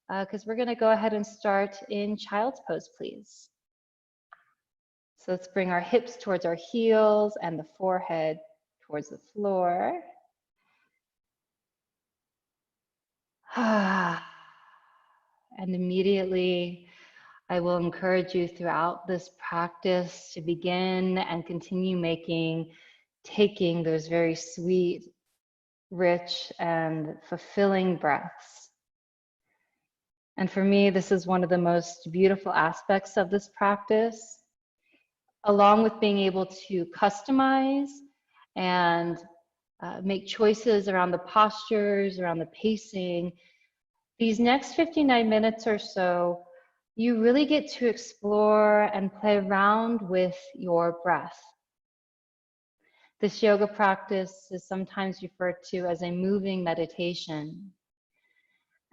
because we're going to go ahead and start in child's pose, please. So let's bring our hips towards our heels and the forehead towards the floor. And immediately, I will encourage you throughout this practice to begin and continue taking those very sweet, rich, and fulfilling breaths. And for me, this is one of the most beautiful aspects of this practice, along with being able to customize and make choices around the postures, around the pacing. These next 59 minutes or so, you really get to explore and play around with your breath. This yoga practice is sometimes referred to as a moving meditation.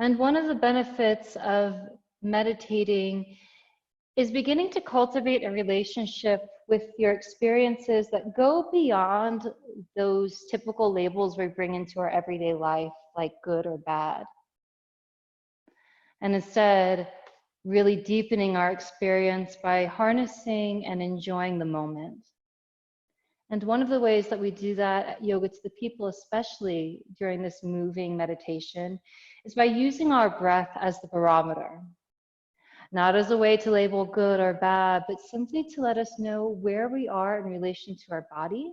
And one of the benefits of meditating is beginning to cultivate a relationship with your experiences that go beyond those typical labels we bring into our everyday life, like good or bad. And instead, really deepening our experience by harnessing and enjoying the moment. And one of the ways that we do that at Yoga to the People, especially during this moving meditation, is by using our breath as the barometer. Not as a way to label good or bad, but simply to let us know where we are in relation to our body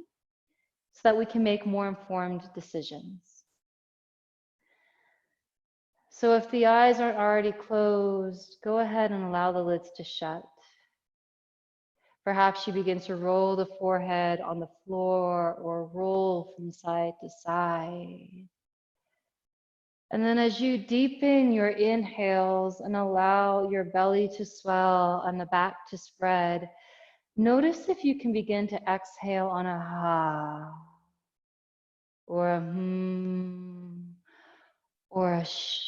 so that we can make more informed decisions. So if the eyes aren't already closed, go ahead and allow the lids to shut. Perhaps you begin to roll the forehead on the floor or roll from side to side. And then as you deepen your inhales and allow your belly to swell and the back to spread, notice if you can begin to exhale on a ha, or a or a sh,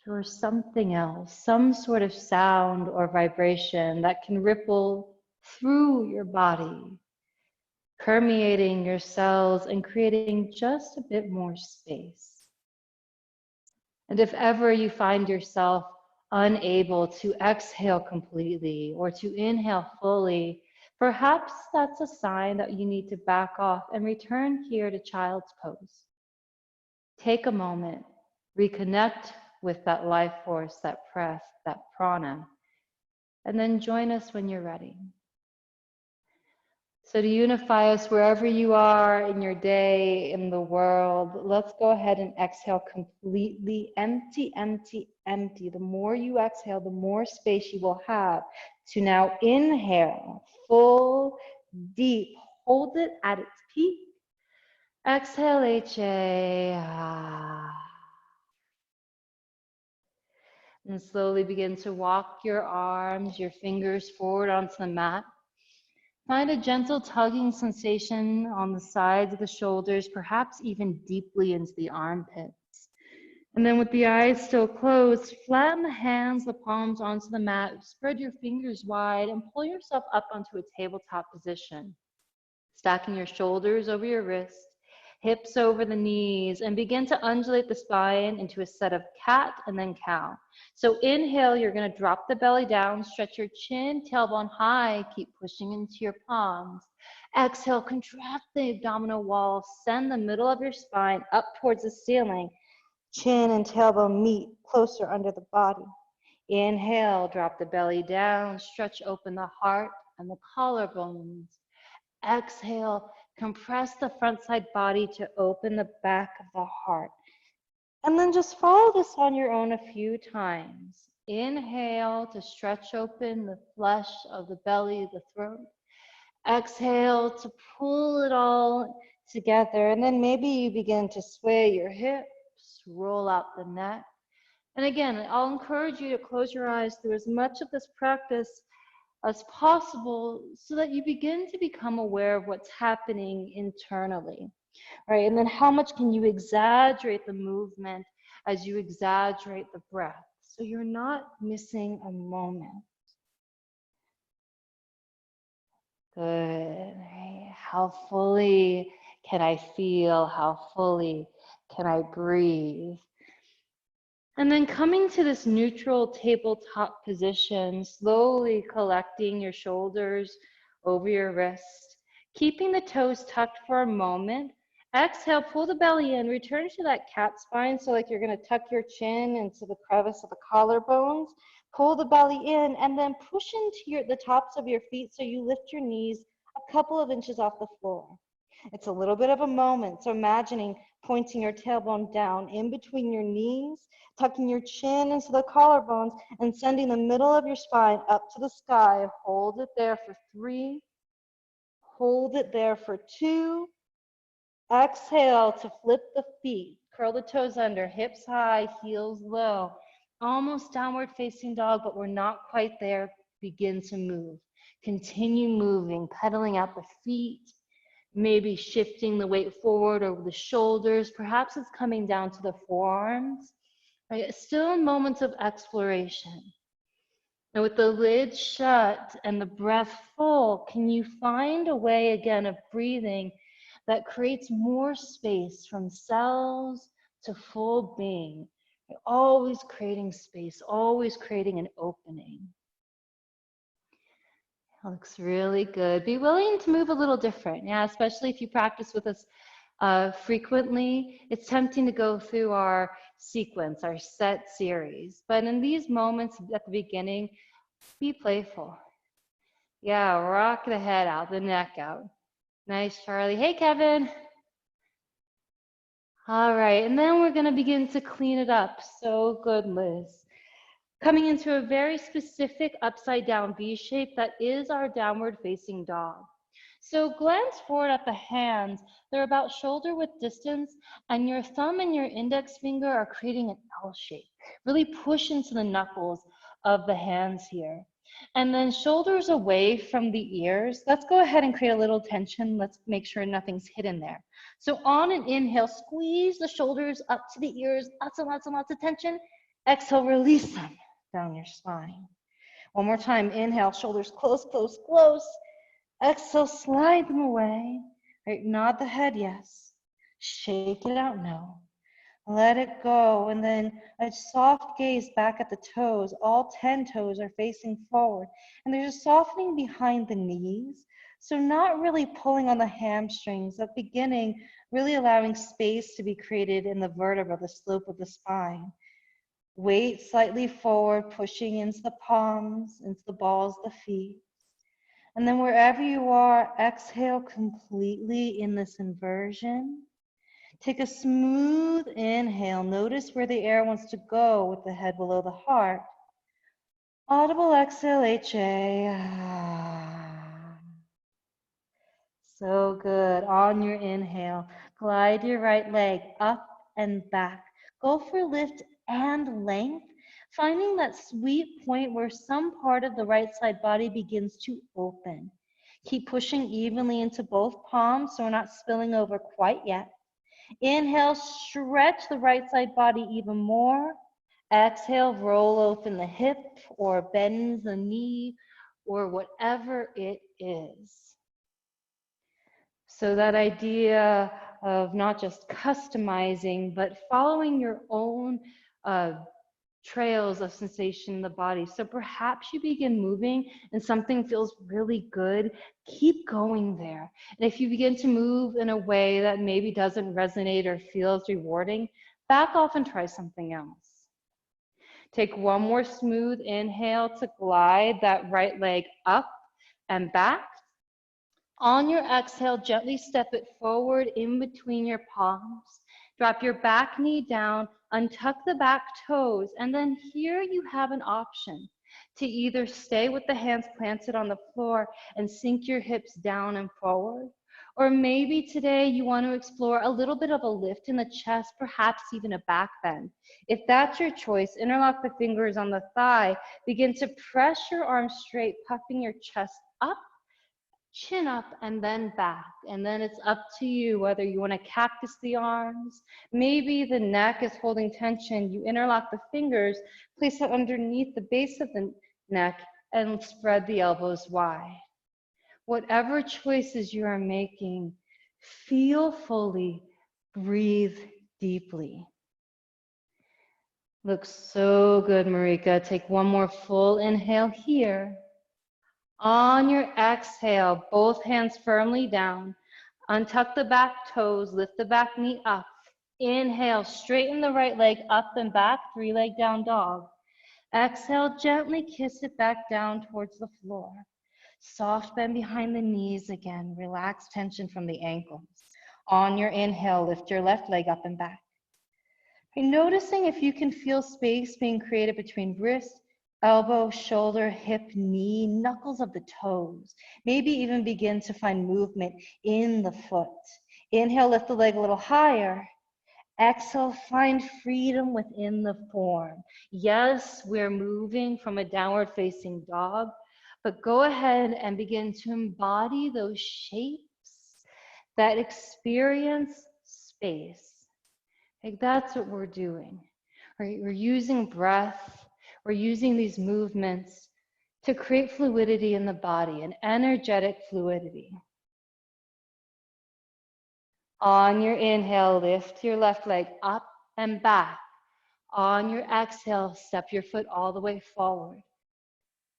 or something else, some sort of sound or vibration that can ripple through your body, permeating your cells and creating just a bit more space. And if ever you find yourself unable to exhale completely or to inhale fully, perhaps that's a sign that you need to back off and return here to child's pose. Take a moment, reconnect with that life force, that breath, that prana, and then join us when you're ready. So to unify us wherever you are in your day, in the world, let's go ahead and exhale completely, empty, empty, empty. The more you exhale, the more space you will have to now inhale, full, deep, hold it at its peak. Exhale, HA. And slowly begin to walk your arms, your fingers forward onto the mat. Find a gentle tugging sensation on the sides of the shoulders, perhaps even deeply into the armpits. And then with the eyes still closed, flatten the hands, the palms onto the mat, spread your fingers wide, and pull yourself up onto a tabletop position. Stacking your shoulders over your wrists, hips over the knees, and begin to undulate the spine into a set of cat and then cow. So inhale, you're going to drop the belly down, stretch your chin, tailbone high, keep pushing into your palms. Exhale, contract the abdominal wall, send the middle of your spine up towards the ceiling. Chin and tailbone meet closer under the body. Inhale, drop the belly down, stretch open the heart and the collarbones. Exhale, compress the front side body to open the back of the heart. And then just follow this on your own a few times. Inhale to stretch open the flesh of the belly, the throat. Exhale to pull it all together. And then maybe you begin to sway your hips, roll out the neck. And again, I'll encourage you to close your eyes through as much of this practice as possible so that you begin to become aware of what's happening internally, right? And then how much can you exaggerate the movement as you exaggerate the breath so you're not missing a moment. Good, right? How fully can I feel? How fully can I breathe? And then coming to this neutral tabletop position, slowly collecting your shoulders over your wrist, keeping the toes tucked for a moment. Exhale, pull the belly in, return to that cat spine. So like you're gonna tuck your chin into the crevice of the collarbones, pull the belly in, and then push into the tops of your feet so you lift your knees a couple of inches off the floor. It's a little bit of a moment. So imagining pointing your tailbone down in between your knees, tucking your chin into the collarbones, and sending the middle of your spine up to the sky. Hold it there for 3. Hold it there for 2. Exhale to flip the feet. Curl the toes under, hips high, heels low. Almost downward facing dog, but we're not quite there. Begin to move. Continue moving, pedaling out the feet. Maybe shifting the weight forward over the shoulders. Perhaps it's coming down to the forearms. Right? Still in moments of exploration. And with the lid shut and the breath full, can you find a way again of breathing that creates more space from cells to full being? Right? Always creating space, always creating an opening. That looks really good. Be willing to move a little different, yeah, especially if you practice with us frequently. It's tempting to go through our sequence, our set series, but in these moments at the beginning, be playful. Yeah, rock the head out, the neck out. Nice, Charlie. Hey, Kevin. All right, and then we're gonna begin to clean it up. So good, Liz. Coming into a very specific upside down V shape that is our downward facing dog. So glance forward at the hands. They're about shoulder width distance, and your thumb and your index finger are creating an L shape. Really push into the knuckles of the hands here. And then shoulders away from the ears. Let's go ahead and create a little tension. Let's make sure nothing's hidden there. So on an inhale, squeeze the shoulders up to the ears, lots and lots and lots of tension. Exhale, release them down your spine. One more time, inhale, shoulders close, close, close. Exhale, slide them away. Right, nod the head, yes. Shake it out, no. Let it go, and then a soft gaze back at the toes. All 10 toes are facing forward, and there's a softening behind the knees. So not really pulling on the hamstrings, at the beginning, really allowing space to be created in the vertebra, the slope of the spine. Weight slightly forward, pushing into the palms, into the balls of the feet. And then wherever you are, exhale completely in this inversion. Take a smooth inhale. Notice where the air wants to go with the head below the heart. Audible exhale, HA. So good. On your inhale, glide your right leg up and back. Go for lift and length, finding that sweet point where some part of the right side body begins to open. Keep pushing evenly into both palms so we're not spilling over quite yet. Inhale, stretch the right side body even more. Exhale, roll open the hip or bend the knee or whatever it is. So that idea of not just customizing, but following your own trails of sensation in the body. So perhaps you begin moving and something feels really good. Keep going there. And if you begin to move in a way that maybe doesn't resonate or feels rewarding, back off and try something else. Take one more smooth inhale to glide that right leg up and back. On your exhale, gently step it forward in between your palms. Drop your back knee down, untuck the back toes, and then here you have an option to either stay with the hands planted on the floor and sink your hips down and forward, or maybe today you want to explore a little bit of a lift in the chest, perhaps even a back bend. If that's your choice, interlock the fingers on the thigh, begin to press your arms straight, puffing your chest up, chin up, and then back. And then it's up to you whether you want to cactus the arms. Maybe the neck is holding tension. You interlock the fingers, place it underneath the base of the neck, and spread the elbows wide. Whatever choices you are making, feel fully, breathe deeply. Looks so good, Marika. Take one more full inhale here. On your exhale, both hands firmly down. Untuck the back toes, lift the back knee up. Inhale, straighten the right leg up and back, 3-leg down dog. Exhale, gently kiss it back down towards the floor. Soft bend behind the knees again. Relax tension from the ankles. On your inhale, lift your left leg up and back. Noticing if you can feel space being created between wrist, elbow, shoulder, hip, knee, knuckles of the toes. Maybe even begin to find movement in the foot. Inhale, lift the leg a little higher. Exhale, find freedom within the form. Yes, we're moving from a downward facing dog, but go ahead and begin to embody those shapes that experience space. Like that's what we're doing. Right? We're using breath, we're using these movements to create fluidity in the body, an energetic fluidity. On your inhale, lift your left leg up and back. On your exhale, step your foot all the way forward.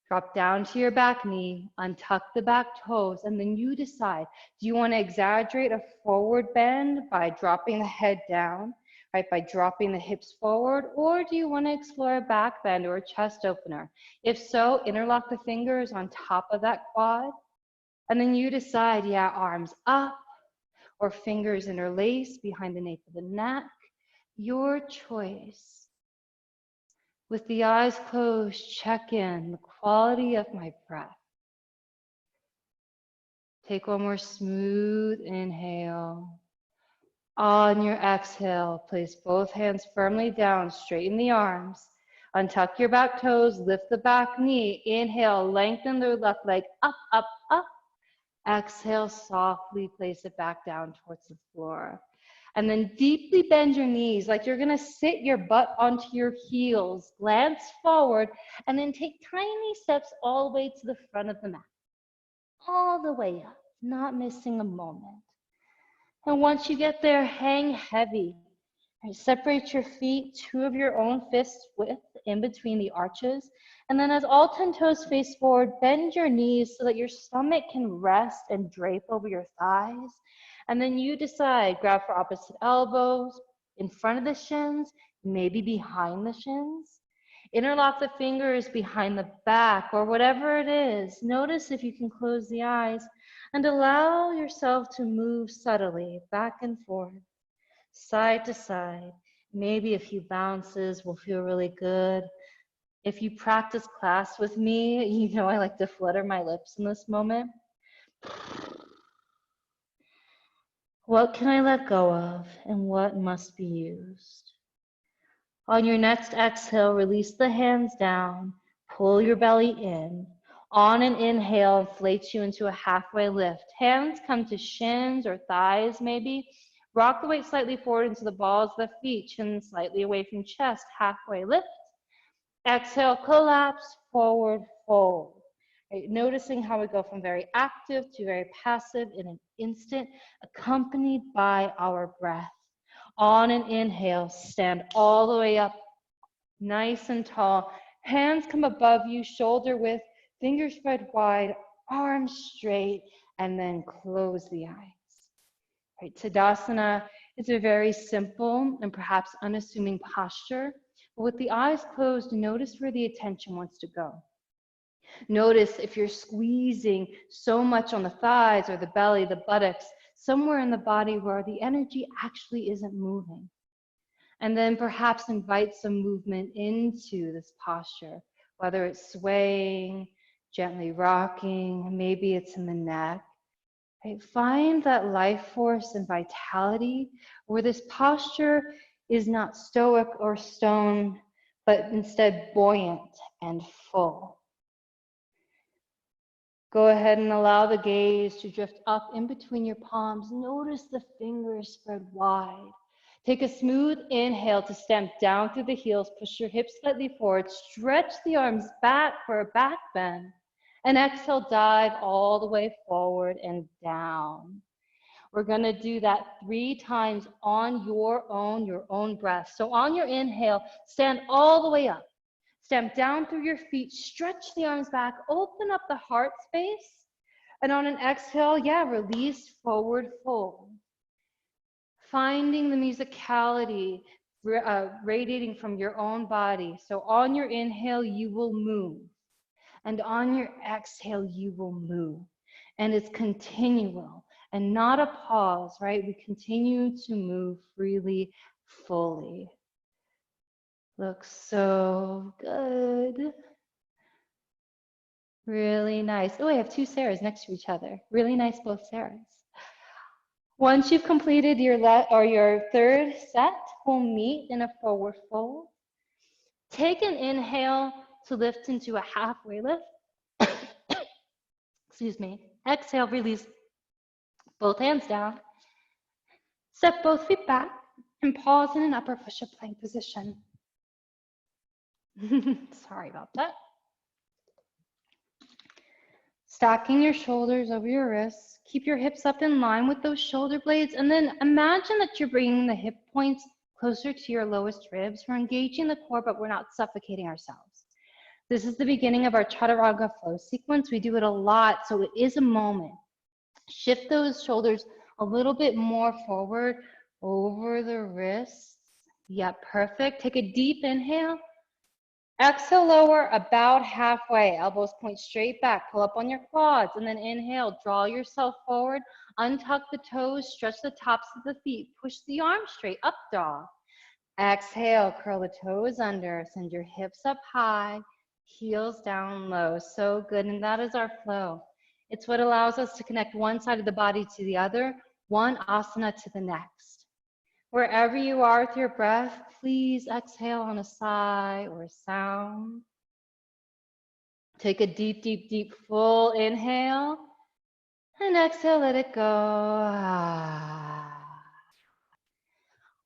Drop down to your back knee, untuck the back toes, and then you decide, do you want to exaggerate a forward bend by dropping the head down, right, by dropping the hips forward, or do you want to explore a back bend or a chest opener? If so, interlock the fingers on top of that quad, and then you decide, yeah, arms up, or fingers interlaced behind the nape of the neck, your choice. With the eyes closed, check in the quality of my breath. Take one more smooth inhale. On your exhale, place both hands firmly down, straighten the arms. Untuck your back toes, lift the back knee. Inhale, lengthen the left leg up, up, up. Exhale, softly place it back down towards the floor. And then deeply bend your knees like you're gonna sit your butt onto your heels, glance forward, and then take tiny steps all the way to the front of the mat. All the way up, not missing a moment. And once you get there, hang heavy. Right, separate your feet, 2 of your own fists width in between the arches. And then as all 10 toes face forward, bend your knees so that your stomach can rest and drape over your thighs. And then you decide, grab for opposite elbows, in front of the shins, maybe behind the shins. Interlock the fingers behind the back or whatever it is. Notice if you can close the eyes and allow yourself to move subtly back and forth, side to side. Maybe a few bounces will feel really good. If you practice class with me, you know I like to flutter my lips in this moment. What can I let go of and what must be used? On your next exhale, release the hands down, pull your belly in. On an inhale, inflate you into a halfway lift. Hands come to shins or thighs maybe. Rock the weight slightly forward into the balls of the feet, chin slightly away from chest, halfway lift. Exhale, collapse, forward, fold. Right, noticing how we go from very active to very passive in an instant, accompanied by our breath. On an inhale, stand all the way up, nice and tall. Hands come above you, shoulder width, fingers spread wide, arms straight, and then close the eyes. Right, Tadasana is a very simple and perhaps unassuming posture. But with the eyes closed, notice where the attention wants to go. Notice if you're squeezing so much on the thighs or the belly, the buttocks, somewhere in the body where the energy actually isn't moving. And then perhaps invite some movement into this posture, whether it's swaying, gently rocking, maybe it's in the neck. Right? Find that life force and vitality where this posture is not stoic or stone, but instead buoyant and full. Go ahead and allow the gaze to drift up in between your palms. Notice the fingers spread wide. Take a smooth inhale to stamp down through the heels. Push your hips slightly forward. Stretch the arms back for a back bend. And exhale, dive all the way forward and down. We're gonna do that 3 times on your own breath. So on your inhale, stand all the way up. Stamp down through your feet, stretch the arms back, open up the heart space. And on an exhale, yeah, release, forward fold. Finding the musicality radiating from your own body. So on your inhale, you will move. And on your exhale, you will move. And it's continual and not a pause, right? We continue to move freely, fully. Looks so good. Really nice. Oh, I have 2 Sarahs next to each other. Really nice, both Sarahs. Once you've completed your your 3rd set, we'll meet in a forward fold. Take an inhale to lift into a halfway lift. Excuse me. Exhale, release both hands down. Step both feet back and pause in an upper push-up plank position. Sorry about that. Stacking your shoulders over your wrists. Keep your hips up in line with those shoulder blades. And then imagine that you're bringing the hip points closer to your lowest ribs. We're engaging the core, but we're not suffocating ourselves. This is the beginning of our chaturanga flow sequence. We do it a lot, so it is a moment. Shift those shoulders a little bit more forward over the wrists. Yep, perfect. Take a deep inhale. Exhale, lower about halfway. Elbows point straight back. Pull up on your quads. And then inhale, draw yourself forward. Untuck the toes. Stretch the tops of the feet. Push the arms straight. Up dog. Exhale, curl the toes under. Send your hips up high. Heels down low. So good. And that is our flow. It's what allows us to connect one side of the body to the other, one asana to the next. Wherever you are with your breath, please exhale on a sigh or a sound. Take a deep, deep, deep, full inhale. And exhale, let it go.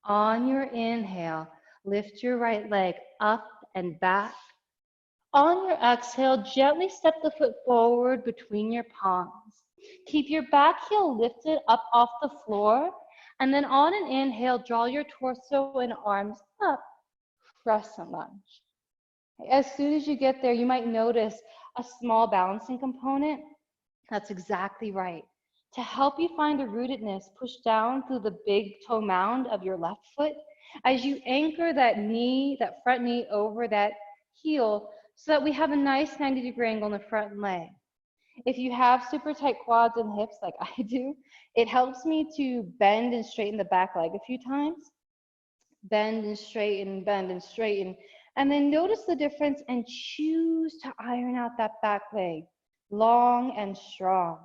On your inhale, lift your right leg up and back. On your exhale, gently step the foot forward between your palms. Keep your back heel lifted up off the floor. And then on an inhale, draw your torso and arms up, crescent lunge. As soon as you get there, you might notice a small balancing component. That's exactly right. To help you find a rootedness, push down through the big toe mound of your left foot as you anchor that knee, that front knee over that heel so that we have a nice 90-degree angle in the front leg. If you have super tight quads and hips like I do, it helps me to bend and straighten the back leg a few times. Bend and straighten, and then notice the difference and choose to iron out that back leg, long and strong.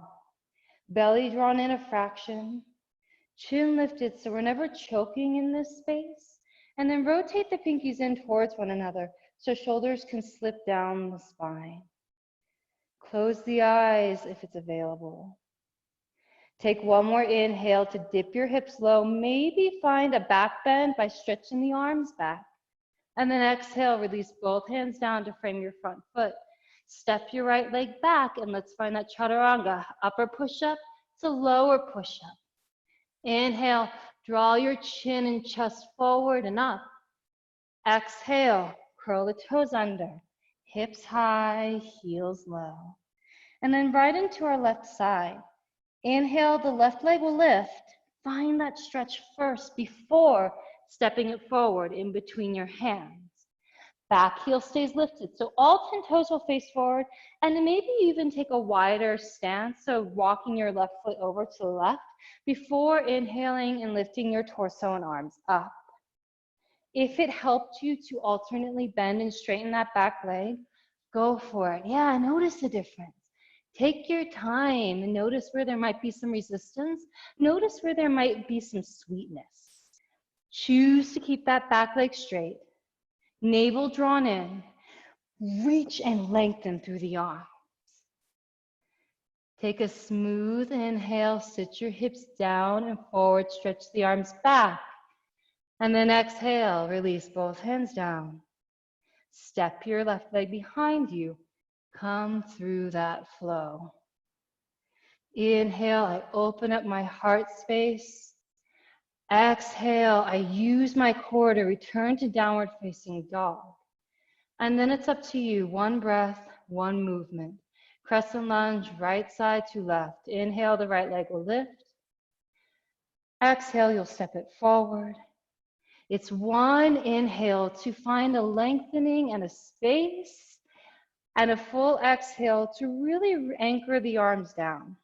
Belly drawn in a fraction, chin lifted so we're never choking in this space, and then rotate the pinkies in towards one another so shoulders can slip down the spine. Close the eyes if it's available. Take one more inhale to dip your hips low. Maybe find a back bend by stretching the arms back. And then exhale, release both hands down to frame your front foot. Step your right leg back and let's find that chaturanga. Upper push-up to lower push-up. Inhale, draw your chin and chest forward and up. Exhale, curl the toes under. Hips high, heels low. And then right into our left side. Inhale, the left leg will lift. Find that stretch first before stepping it forward in between your hands. Back heel stays lifted, so all 10 toes will face forward, and then maybe even take a wider stance, so walking your left foot over to the left before inhaling and lifting your torso and arms up. If it helped you to alternately bend and straighten that back leg, go for it. Yeah, notice the difference. Take your time and notice where there might be some resistance. Notice where there might be some sweetness. Choose to keep that back leg straight. Navel drawn in. Reach and lengthen through the arms. Take a smooth inhale. Sit your hips down and forward. Stretch the arms back. And then exhale. Release both hands down. Step your left leg behind you. Come through that flow. Inhale, I open up my heart space. Exhale, I use my core to return to downward facing dog. And then it's up to you. One breath, one movement. Crescent lunge, right side to left. Inhale, the right leg will lift. Exhale, you'll step it forward. It's one inhale to find a lengthening and a space, and a full exhale to really anchor the arms down,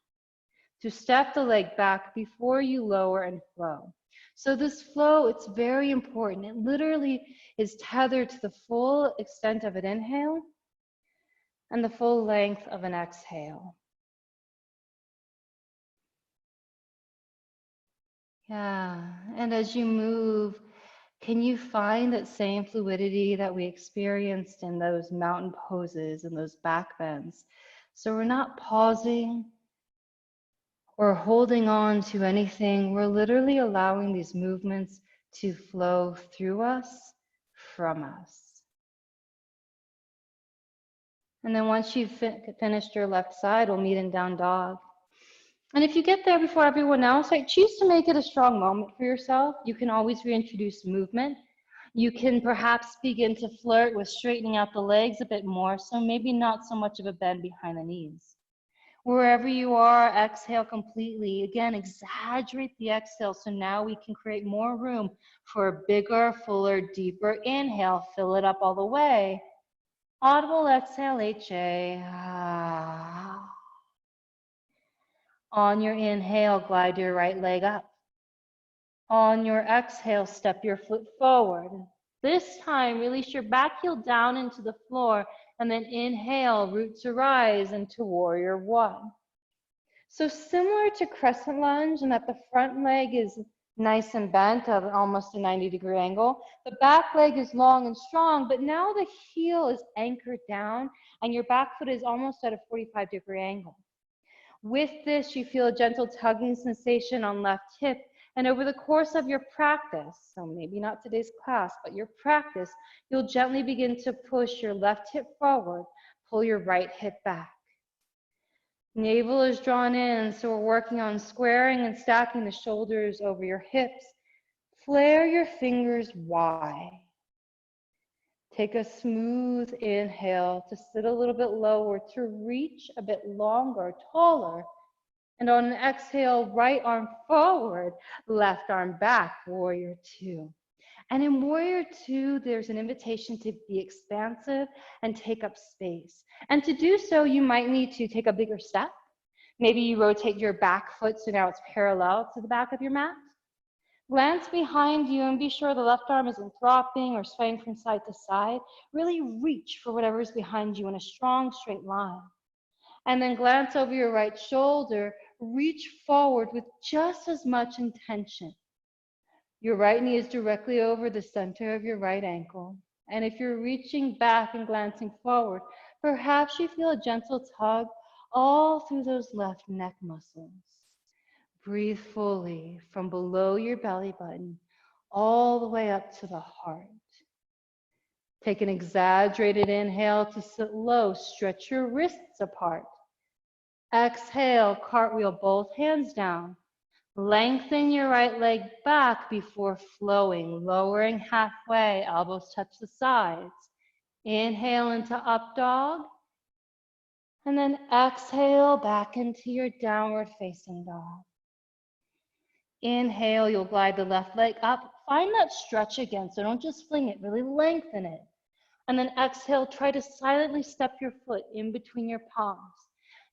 to step the leg back before you lower and flow. So this flow, it's very important. It literally is tethered to the full extent of an inhale and the full length of an exhale. Yeah, and as you move, can you find that same fluidity that we experienced in those mountain poses and those back bends? So we're not pausing or holding on to anything. We're literally allowing these movements to flow through us, from us. And then once you've finished your left side, we'll meet in down dog. And if you get there before everyone else, like, choose to make it a strong moment for yourself. You can always reintroduce movement. You can perhaps begin to flirt with straightening out the legs a bit more, so maybe not so much of a bend behind the knees. Wherever you are, exhale completely. Again, exaggerate the exhale, so now we can create more room for a bigger, fuller, deeper inhale. Fill it up all the way. Audible exhale, HA. On your inhale, glide your right leg up. On your exhale, step your foot forward. This time, release your back heel down into the floor, and then inhale, root to rise into warrior one. So similar to crescent lunge, in that the front leg is nice and bent at almost a 90-degree angle. The back leg is long and strong, but now the heel is anchored down, and your back foot is almost at a 45-degree angle. With this, you feel a gentle tugging sensation on left hip, and over the course of your practice, so maybe not today's class, but your practice, you'll gently begin to push your left hip forward, pull your right hip back. Navel is drawn in, so we're working on squaring and stacking the shoulders over your hips. Flare your fingers wide. Take a smooth inhale to sit a little bit lower, to reach a bit longer, taller. And on an exhale, right arm forward, left arm back, warrior two. And in warrior two, there's an invitation to be expansive and take up space. And to do so, you might need to take a bigger step. Maybe you rotate your back foot so now it's parallel to the back of your mat. Glance behind you and be sure the left arm isn't flopping or swaying from side to side. Really reach for whatever is behind you in a strong, straight line. And then glance over your right shoulder. Reach forward with just as much intention. Your right knee is directly over the center of your right ankle. And if you're reaching back and glancing forward, perhaps you feel a gentle tug all through those left neck muscles. Breathe fully from below your belly button all the way up to the heart. Take an exaggerated inhale to sit low. Stretch your wrists apart. Exhale, cartwheel both hands down. Lengthen your right leg back before flowing, lowering halfway, elbows touch the sides. Inhale into up dog. And then exhale back into your downward facing dog. Inhale, you'll glide the left leg up. Find that stretch again, so don't just fling it, really lengthen it. And then exhale, try to silently step your foot in between your palms.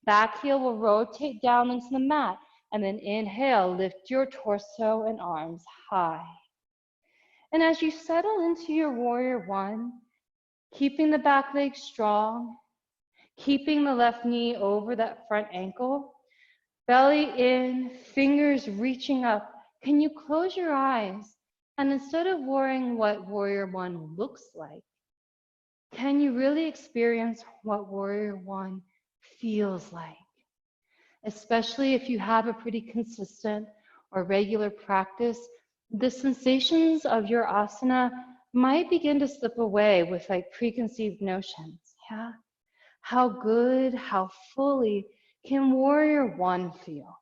Back heel will rotate down into the mat. And then inhale, lift your torso and arms high. And as you settle into your warrior one, keeping the back leg strong, keeping the left knee over that front ankle, belly in, fingers reaching up. Can you close your eyes? And instead of worrying what warrior one looks like, can you really experience what warrior one feels like? Especially if you have a pretty consistent or regular practice, the sensations of your asana might begin to slip away with like preconceived notions. Yeah. How good, how fully Can warrior one feel?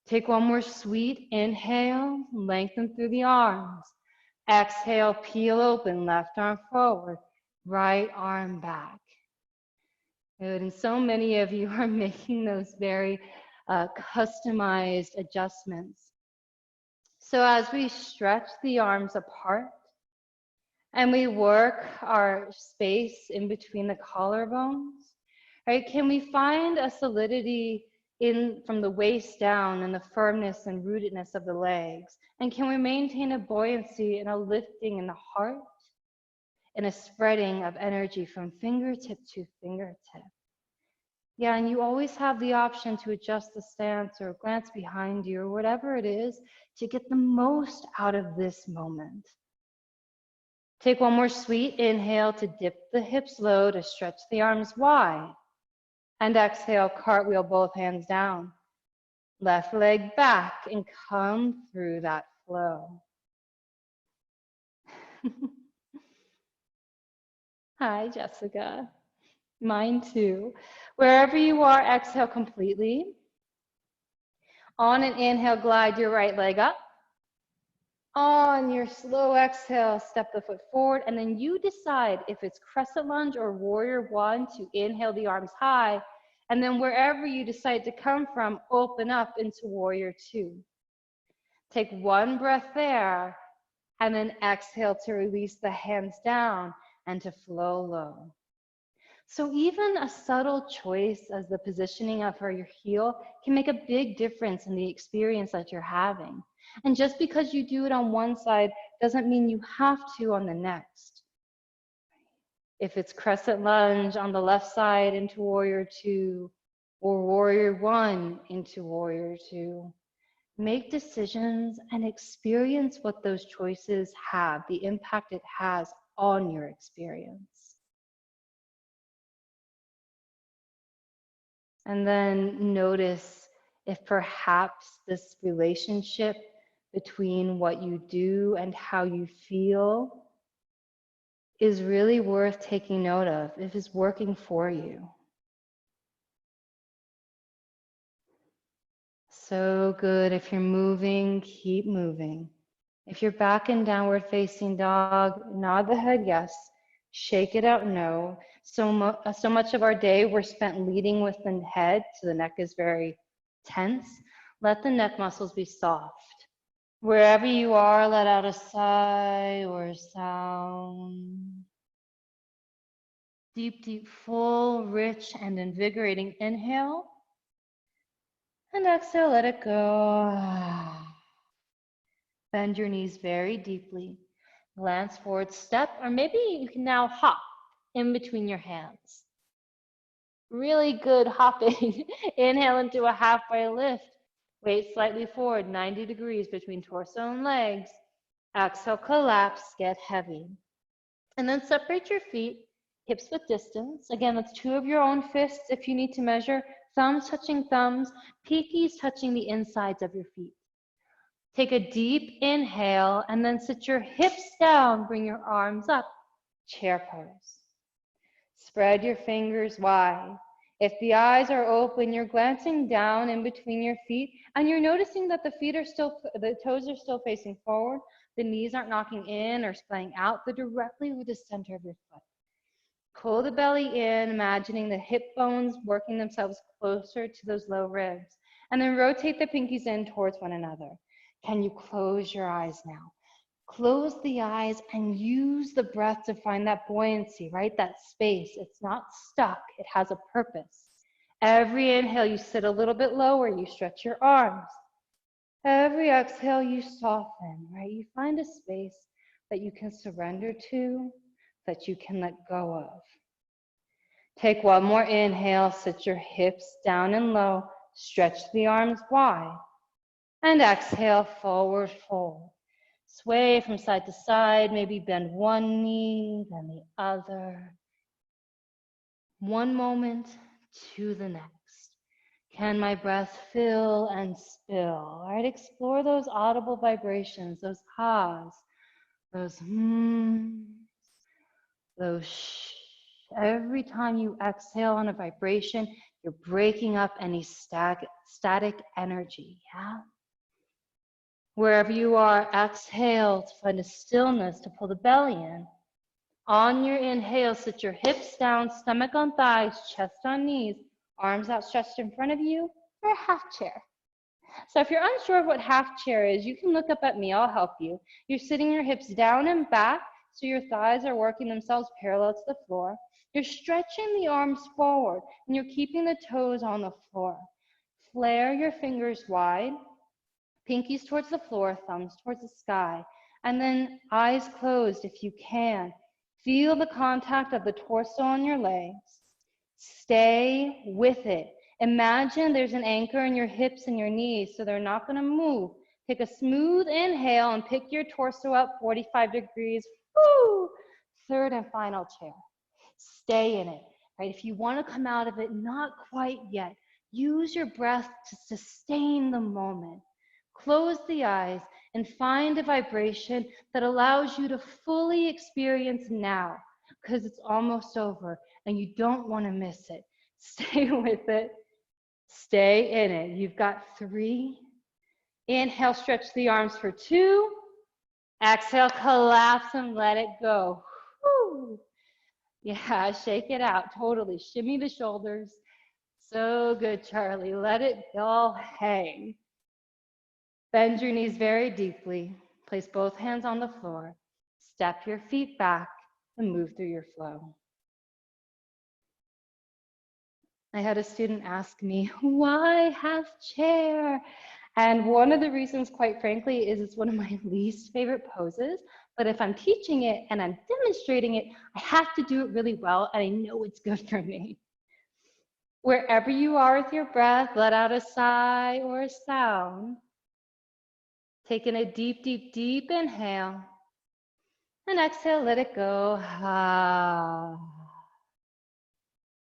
Take one more sweet inhale, lengthen through the arms. Exhale, peel open, left arm forward, right arm back. Good, and so many of you are making those very customized adjustments. So as we stretch the arms apart and we work our space in between the collarbones, right? Can we find a solidity in from the waist down and the firmness and rootedness of the legs? And can we maintain a buoyancy and a lifting in the heart and a spreading of energy from fingertip to fingertip? Yeah, and you always have the option to adjust the stance or glance behind you or whatever it is to get the most out of this moment. Take one more sweet inhale to dip the hips low, to stretch the arms wide. And exhale, cartwheel both hands down. Left leg back and come through that flow. Hi, Jessica. Mine too. Wherever you are, exhale completely. On an inhale, glide your right leg up. On your slow exhale, step the foot forward, and then you decide if it's crescent lunge or warrior one to inhale the arms high, and then wherever you decide to come from, open up into warrior two. Take one breath there, and then exhale to release the hands down and to flow low. So even a subtle choice as the positioning of your heel can make a big difference in the experience that you're having. And just because you do it on one side doesn't mean you have to on the next. If it's crescent lunge on the left side into warrior two, or warrior one into warrior two, make decisions and experience what those choices have, the impact it has on your experience. And then notice if perhaps this relationship between what you do and how you feel is really worth taking note of, if it's working for you. So good. If you're moving, keep moving. If you're back in downward facing dog, nod the head yes, shake it out no. So much of our day we're spent leading with the head, so the neck is very tense. Let the neck muscles be soft. Wherever you are, let out a sigh or a sound. Deep, deep, full, rich, and invigorating inhale. And exhale, let it go. Bend your knees very deeply. Glance forward, step, or maybe you can now hop in between your hands. Really good hopping. Inhale into a halfway lift. Weight slightly forward, 90 degrees between torso and legs. Exhale, collapse, get heavy. And then separate your feet, hips width distance. Again, that's two of your own fists if you need to measure. Thumbs touching thumbs, pinkies touching the insides of your feet. Take a deep inhale and then sit your hips down, bring your arms up, chair pose. Spread your fingers wide. If the eyes are open, you're glancing down in between your feet and you're noticing that the toes are still facing forward, the knees aren't knocking in or splaying out, they're directly with the center of your foot. Pull the belly in, imagining the hip bones working themselves closer to those low ribs, and then rotate the pinkies in towards one another. Can you close your eyes now? Close the eyes and use the breath to find that buoyancy, right? That space. It's not stuck. It has a purpose. Every inhale, you sit a little bit lower. You stretch your arms. Every exhale, you soften, right? You find a space that you can surrender to, that you can let go of. Take one more inhale. Sit your hips down and low. Stretch the arms wide. And exhale, forward fold. Sway from side to side, maybe bend one knee, then the other. One moment to the next. Can my breath fill and spill? All right, explore those audible vibrations, those ha's, those those shh. Every time you exhale on a vibration, You're breaking up any static energy, yeah? Wherever you are, exhale to find a stillness to pull the belly in. On your inhale, sit your hips down, stomach on thighs, chest on knees, arms outstretched in front of you, or a half chair. So if you're unsure of what half chair is, you can look up at me, I'll help you. You're sitting your hips down and back, so your thighs are working themselves parallel to the floor. You're stretching the arms forward, and you're keeping the toes on the floor. Flare your fingers wide, pinkies towards the floor, thumbs towards the sky, and then eyes closed if you can. Feel the contact of the torso on your legs. Stay with it. Imagine there's an anchor in your hips and your knees, so they're not going to move. Take a smooth inhale and pick your torso up 45 degrees. Woo! Third and final chair. Stay in it. Right? If you want to come out of it, not quite yet. Use your breath to sustain the moment. Close the eyes and find a vibration that allows you to fully experience now, because it's almost over and you don't want to miss it. Stay with it. Stay in it. You've got 3. Inhale, stretch the arms for 2. Exhale, collapse and let it go. Whew. Yeah, shake it out. Totally. Shimmy the shoulders. So good, Charlie. Let it all hang. Bend your knees very deeply. Place both hands on the floor. Step your feet back and move through your flow. I had a student ask me, why half chair? And one of the reasons, quite frankly, is it's one of my least favorite poses. But if I'm teaching it and I'm demonstrating it, I have to do it really well, and I know it's good for me. Wherever you are with your breath, let out a sigh or a sound. Taking a deep, deep, deep inhale. And exhale, let it go. Ah.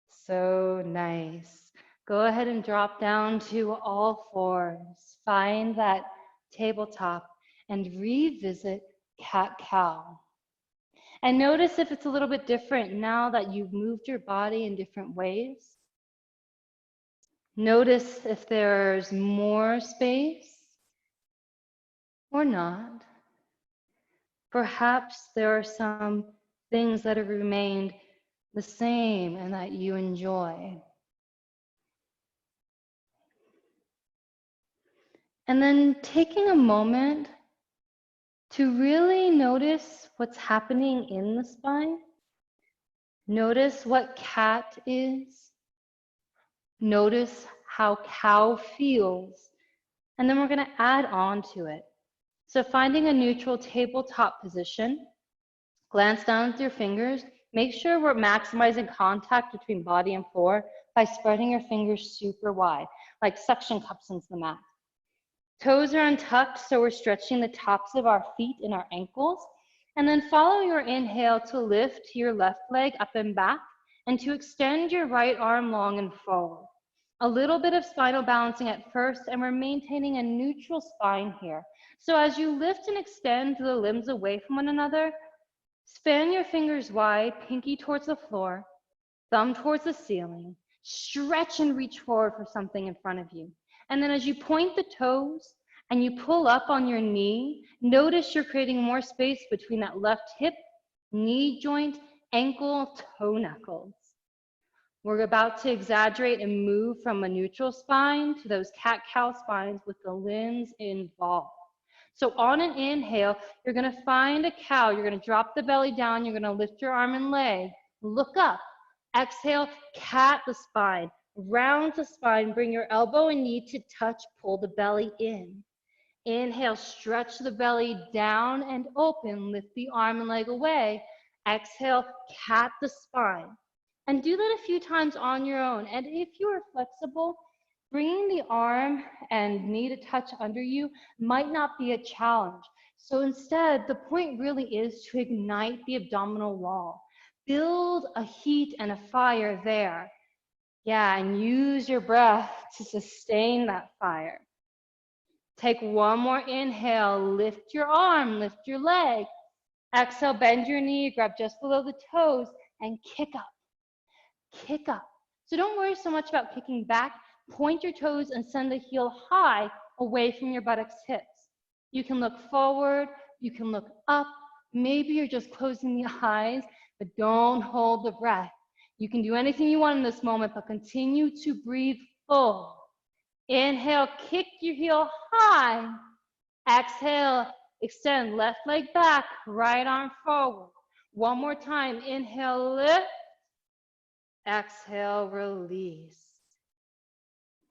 So nice. Go ahead and drop down to all fours. Find that tabletop and revisit cat-cow. And notice if it's a little bit different now that you've moved your body in different ways. Notice if there's more space or not. Perhaps there are some things that have remained the same and that you enjoy. And then taking a moment to really notice what's happening in the spine. Notice what cat is. Notice how cow feels. And then we're going to add on to it. So finding a neutral tabletop position, glance down with your fingers. Make sure we're maximizing contact between body and floor by spreading your fingers super wide, like suction cups into the mat. Toes are untucked, so we're stretching the tops of our feet and our ankles. And then follow your inhale to lift your left leg up and back, and to extend your right arm long and forward. A little bit of spinal balancing at first, and we're maintaining a neutral spine here. So as you lift and extend the limbs away from one another, span your fingers wide, pinky towards the floor, thumb towards the ceiling. Stretch and reach forward for something in front of you. And then as you point the toes and you pull up on your knee, notice you're creating more space between that left hip, knee joint, ankle, toe knuckles. We're about to exaggerate and move from a neutral spine to those cat-cow spines with the limbs involved. So on an inhale, you're going to find a cow. You're going to drop the belly down. You're going to lift your arm and leg. Look up. Exhale, cat the spine. Round the spine. Bring your elbow and knee to touch. Pull the belly in. Inhale, stretch the belly down and open. Lift the arm and leg away. Exhale, cat the spine. And do that a few times on your own. And if you are flexible, bringing the arm and knee to touch under you might not be a challenge. So instead, the point really is to ignite the abdominal wall. Build a heat and a fire there. Yeah, and use your breath to sustain that fire. Take one more inhale, lift your arm, lift your leg. Exhale, bend your knee, grab just below the toes, and kick up. Kick up. So don't worry so much about kicking back. Point your toes and send the heel high away from your buttocks, hips. You can look forward, you can look up. Maybe you're just closing the eyes, but don't hold the breath. You can do anything you want in this moment, but continue to breathe full. Inhale, kick your heel high. Exhale, extend left leg back, right arm forward. One more time. Inhale, lift. Exhale, release.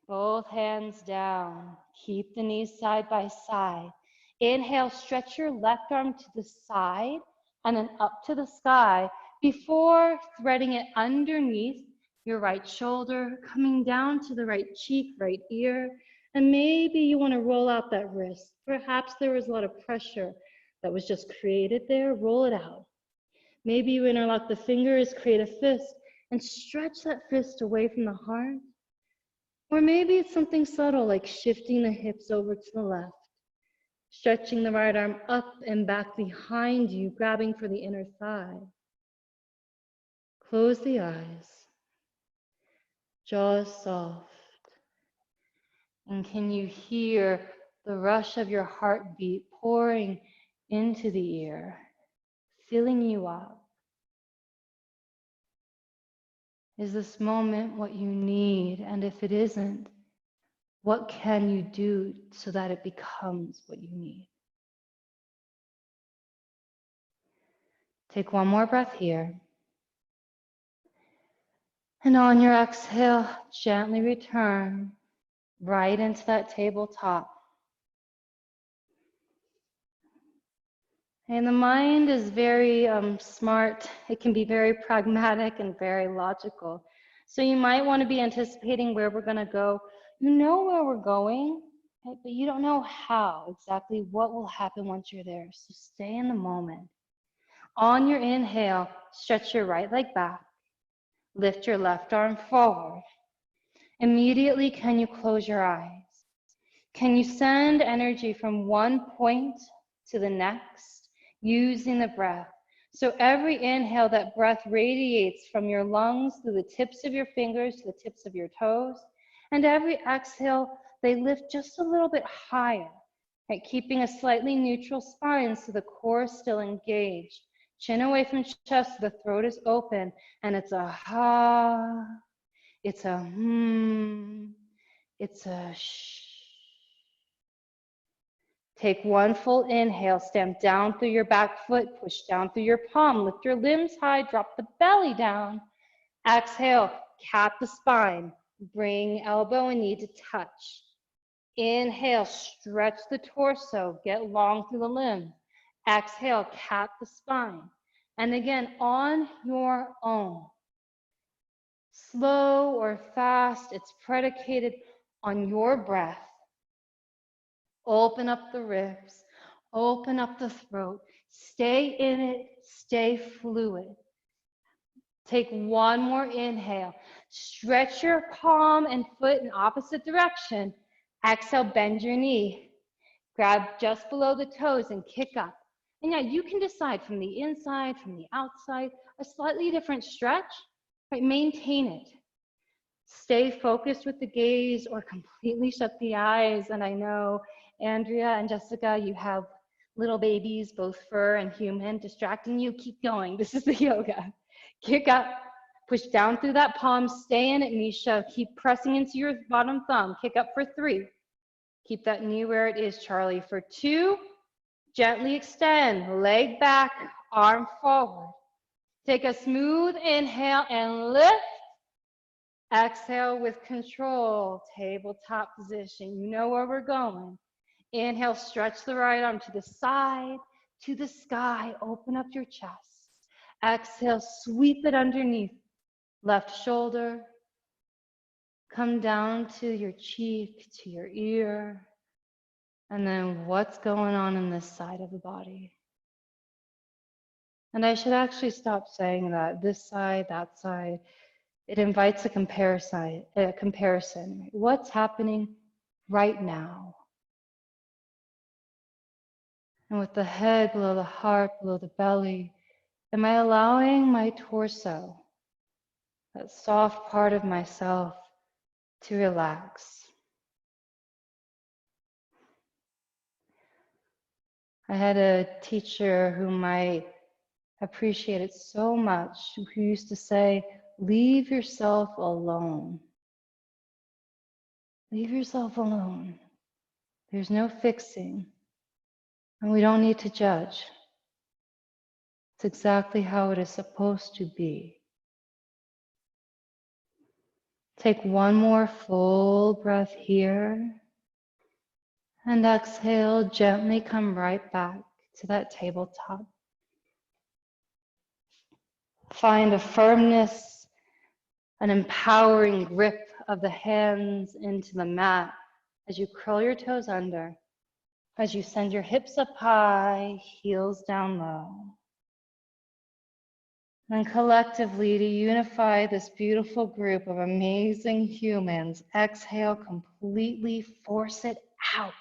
Both hands down. Keep the knees side by side. Inhale, stretch your left arm to the side and then up to the sky before threading it underneath your right shoulder, coming down to the right cheek, right ear. And maybe you want to roll out that wrist. Perhaps there was a lot of pressure that was just created there. Roll it out. Maybe you interlock the fingers, create a fist, and stretch that fist away from the heart. Or maybe it's something subtle like shifting the hips over to the left, stretching the right arm up and back behind you, grabbing for the inner thigh. Close the eyes, jaws soft. And can you hear the rush of your heartbeat pouring into the ear, filling you up? Is this moment what you need? And if it isn't, what can you do so that it becomes what you need? Take one more breath here. And on your exhale, gently return right into that tabletop. And the mind is very smart. It can be very pragmatic and very logical. So you might want to be anticipating where we're going to go. You know where we're going, right? But you don't know how, exactly what will happen once you're there. So stay in the moment. On your inhale, stretch your right leg back. Lift your left arm forward. Immediately, can you close your eyes? Can you send energy from one point to the next using the breath? So every inhale, that breath radiates from your lungs through the tips of your fingers to the tips of your toes. And every exhale, they lift just a little bit higher, right? Keeping a slightly neutral spine so the core is still engaged. Chin away from chest, the throat is open, and it's a ha, it's a it's a shh. Take one full inhale, stamp down through your back foot, push down through your palm, lift your limbs high, drop the belly down. Exhale, cat the spine, bring elbow and knee to touch. Inhale, stretch the torso, get long through the limbs. Exhale, cat the spine. And again, on your own. Slow or fast, it's predicated on your breath. Open up the ribs, open up the throat. Stay in it, stay fluid. Take one more inhale. Stretch your palm and foot in opposite direction. Exhale, bend your knee. Grab just below the toes and kick up. And yeah, you can decide from the inside, from the outside, a slightly different stretch, but maintain it. Stay focused with the gaze or completely shut the eyes. And I know, Andrea and Jessica, you have little babies, both fur and human, distracting you. Keep going. This is the yoga. Kick up, push down through that palm, stay in it, Misha. Keep pressing into your bottom thumb. Kick up for 3. Keep that knee where it is, Charlie. For 2, gently extend, leg back, arm forward. Take a smooth inhale and lift. Exhale with control, tabletop position. You know where we're going. Inhale, stretch the right arm to the side, to the sky. Open up your chest. Exhale, sweep it underneath. Left shoulder. Come down to your cheek, to your ear. And then what's going on in this side of the body? And I should actually stop saying that. This side, that side. It invites a comparison. What's happening right now? And with the head below the heart, below the belly, am I allowing my torso that soft part of myself to relax. I had a teacher whom I appreciated so much who used to say, leave yourself alone. Leave yourself alone. There's no fixing, and we don't need to judge. It's exactly how it is supposed to be. Take one more full breath here, and exhale, gently come right back to that tabletop. Find a firmness, an empowering grip of the hands into the mat as you curl your toes under, as you send your hips up high, heels down low. And collectively, to unify this beautiful group of amazing humans, exhale, completely force it out.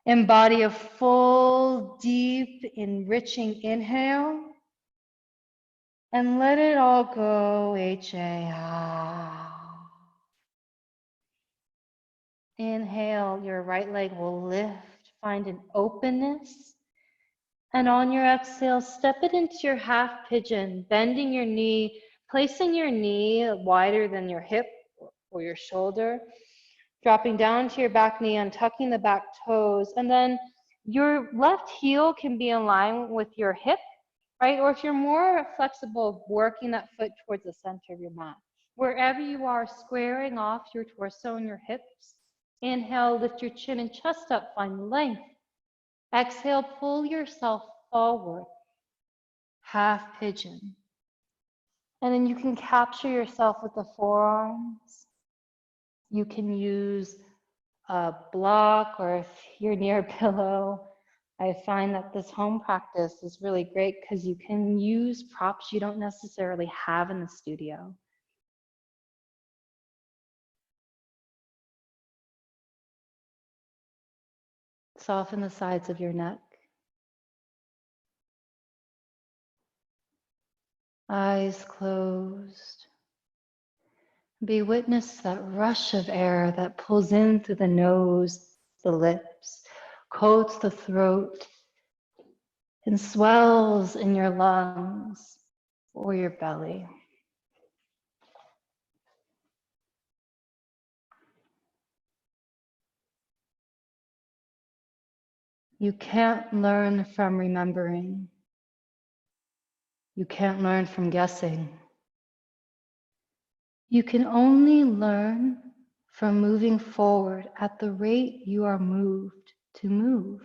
Embody a full, deep, enriching inhale, and let it all go, H-A. Inhale, your right leg will lift, find an openness. And on your exhale, step it into your half pigeon, bending your knee, placing your knee wider than your hip or your shoulder, dropping down to your back knee, untucking the back toes. And then your left heel can be in line with your hip, right? Or if you're more flexible, working that foot towards the center of your mat. Wherever you are, squaring off your torso and your hips. Inhale, lift your chin and chest up, find length. Exhale, pull yourself forward, half pigeon. And then you can capture yourself with the forearms. You can use a block, or if you're near a pillow, I find that this home practice is really great because you can use props you don't necessarily have in the studio. Soften the sides of your neck. Eyes closed. Be witness to that rush of air that pulls in through the nose, the lips, coats the throat, and swells in your lungs or your belly. You can't learn from remembering. You can't learn from guessing. You can only learn from moving forward at the rate you are moved to move,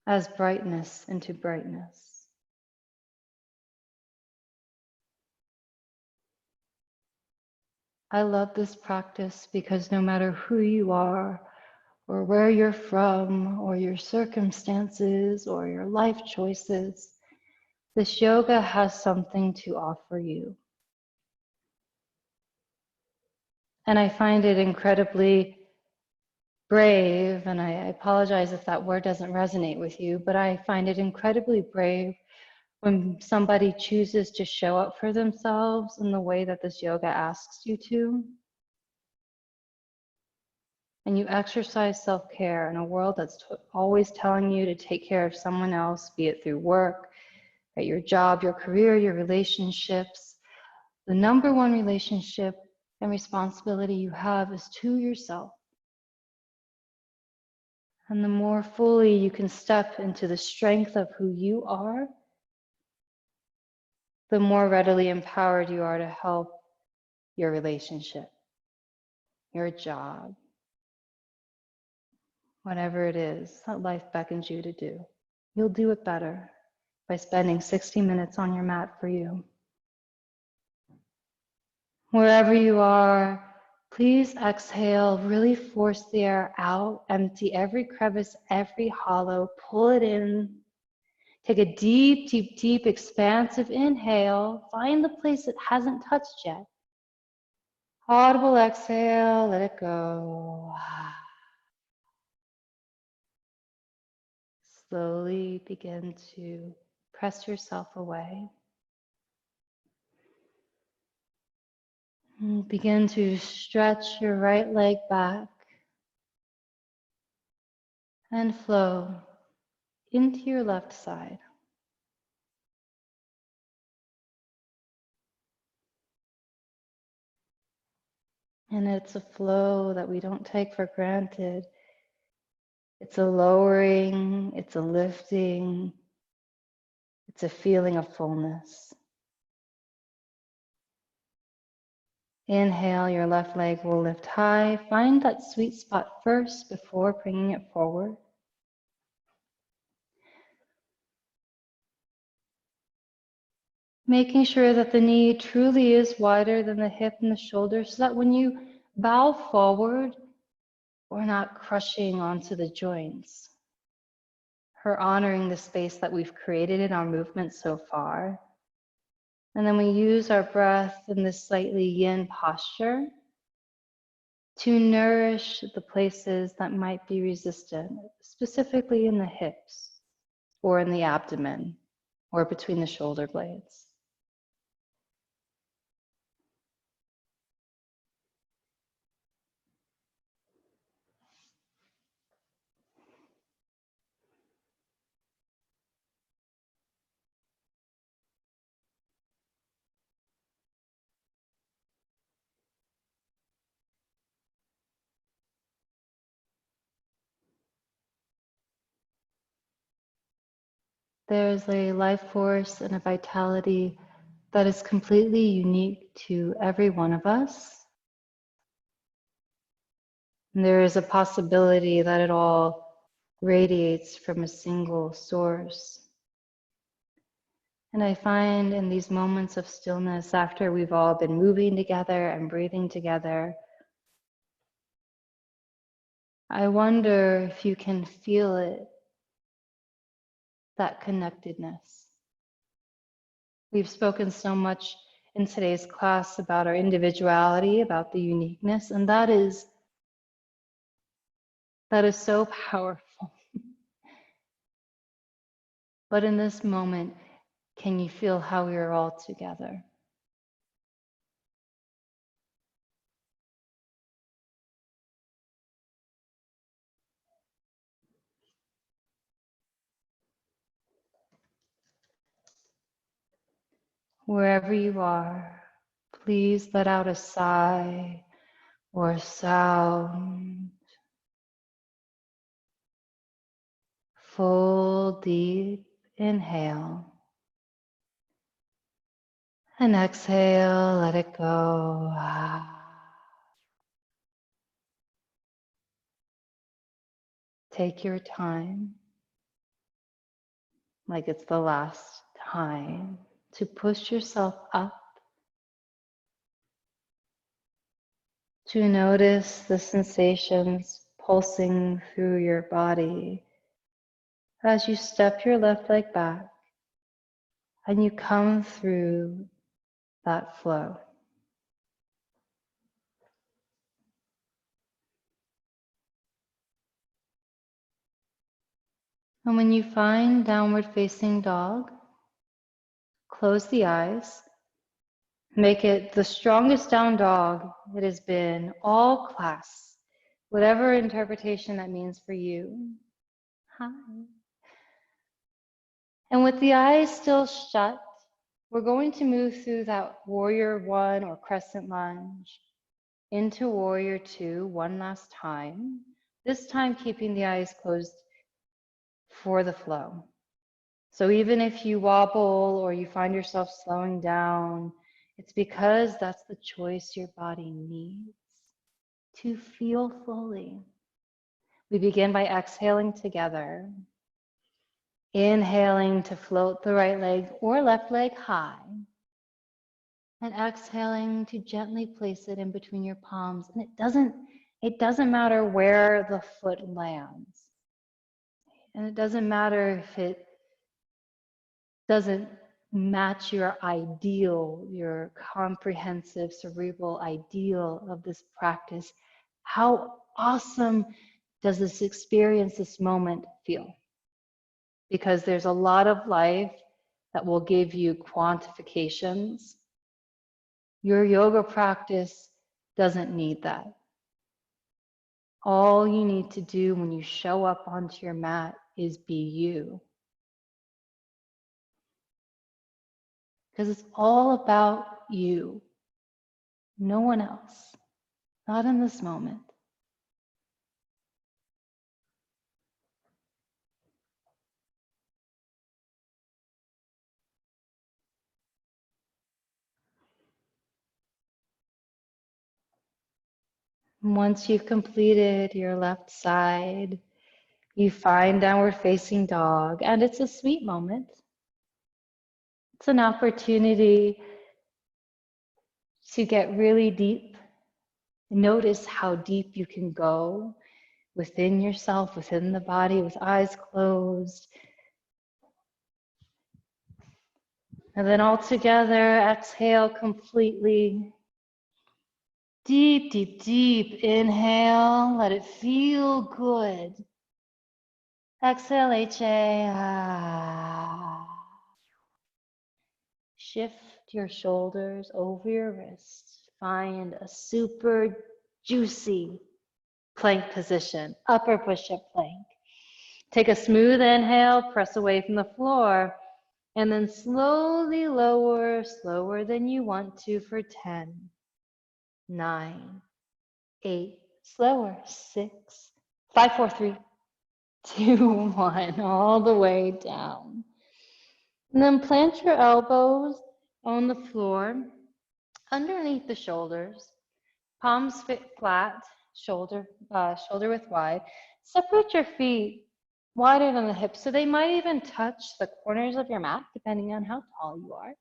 as brightness into brightness. I love this practice because no matter who you are, or where you're from, or your circumstances, or your life choices, this yoga has something to offer you. And I find it incredibly brave, and I apologize if that word doesn't resonate with you, but I find it incredibly brave when somebody chooses to show up for themselves in the way that this yoga asks you to. And you exercise self-care in a world that's always telling you to take care of someone else, be it through work, at your job, your career, your relationships. The number one relationship and responsibility you have is to yourself. And the more fully you can step into the strength of who you are, the more readily empowered you are to help your relationship, your job, whatever it is that life beckons you to do. You'll do it better by spending 60 minutes on your mat for you. Wherever you are, please exhale, really force the air out, empty every crevice, every hollow, pull it in. Take a deep, deep, deep, expansive inhale. Find the place it hasn't touched yet. Audible exhale, let it go. Slowly begin to press yourself away. And begin to stretch your right leg back and flow into your left side. And it's a flow that we don't take for granted. It's a lowering, it's a lifting, it's a feeling of fullness. Inhale, your left leg will lift high. Find that sweet spot first before bringing it forward. Making sure that the knee truly is wider than the hip and the shoulder so that when you bow forward, we're not crushing onto the joints. We're honoring the space that we've created in our movement so far. And then we use our breath in this slightly yin posture to nourish the places that might be resistant, specifically in the hips or in the abdomen or between the shoulder blades. There's a life force and a vitality that is completely unique to every one of us. And there is a possibility that it all radiates from a single source. And I find in these moments of stillness, after we've all been moving together and breathing together, I wonder if you can feel it, that connectedness. We've spoken so much in today's class about our individuality, about the uniqueness, and that is so powerful. But in this moment, can you feel how we are all together? Wherever you are, please let out a sigh or a sound. Full deep inhale. And exhale, let it go. Take your time, like it's the last time, to push yourself up, to notice the sensations pulsing through your body as you step your left leg back and you come through that flow. And when you find downward facing dog, close the eyes. Make it the strongest down dog it has been all class, whatever interpretation that means for you. Hi. And with the eyes still shut, we're going to move through that warrior one or crescent lunge into warrior two one last time, this time keeping the eyes closed for the flow. So even if you wobble or you find yourself slowing down, it's because that's the choice your body needs to feel fully. We begin by exhaling together. Inhaling to float the right leg or left leg high. And exhaling to gently place it in between your palms. And it doesn't matter where the foot lands. And it doesn't matter if it doesn't match your ideal, your comprehensive cerebral ideal of this practice. How awesome does this experience, this moment feel? Because there's a lot of life that will give you quantifications Your yoga practice doesn't need that. All you need to do when you show up onto your mat is be you. Because it's all about you, no one else, not in this moment. Once you've completed your left side, you find downward facing dog, and it's a sweet moment. It's an opportunity to get really deep. Notice how deep you can go within yourself, within the body, with eyes closed. And then all together, exhale completely. Deep, deep, deep inhale. Let it feel good. Exhale, HA. Shift your shoulders over your wrists. Find a super juicy plank position, upper push-up plank. Take a smooth inhale, press away from the floor, and then slowly lower, slower than you want to for 10, 9, 8, slower, 6, 5, 4, 3, 2, 1, all the way down. And then plant your elbows on the floor, underneath the shoulders, palms fit flat, shoulder width wide. Separate your feet wider than the hips, so they might even touch the corners of your mat, depending on how tall you are.